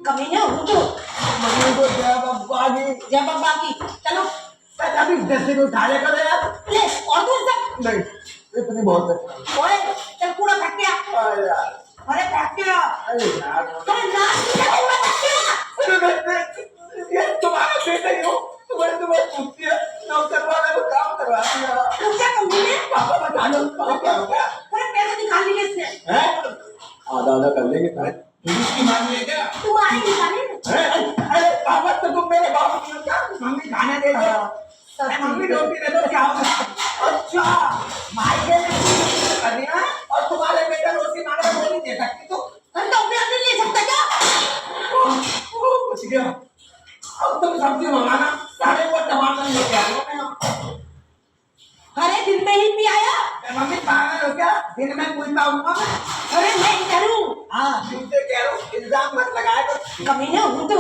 कमीने हूँ तो मम्मी को जय बब्बा की। जय बब्बा की। चलो अभी जैसे को उठा ले करो यार। ले और दूर तक। नहीं इतनी बहुत है। ओए चल कूड़ा फेंक के आ। अरे यार। अरे फेंक के आ। अरे यार। अरे नाच क्या कूड़ा फेंक के आ। अरे ये तुम्हारा बेटा ही हो। तुम्हें पूछती है नौकर वाले को काम करवा दिया। तू क्या कमीने? पापा बता दो क्या हो गया? अरे पैसे निकाल लिए इससे। हैं? आधा कर लेंगे तारे। पुलिस की मांग ले क्या? तुम्हारी निकाली। अरे पापा तो तुम मेरे बाप की हो क्या? मम्मी खाना दे दो। मम्मी रोटी दे दो क्या होगा? अच्छा भाई के लिए कर दिया और तुम्हारे बेटा रोटी मांग रहा वो नहीं दे सकती तो अरे तो अपने अपने ले सकता क्या? कुछ गया अब तुम सब्जी मंगाना सारे को टमाटर लेके आ लो। अरे दिन में ही भी आया। मम्मी पागल हो क्या? दिन में पूछता हूँ मैं। अरे मैं ही करूँ। हाँ तुमसे कह रहा हूँ इल्जाम मत लगाया करो। कमीने हूँ तो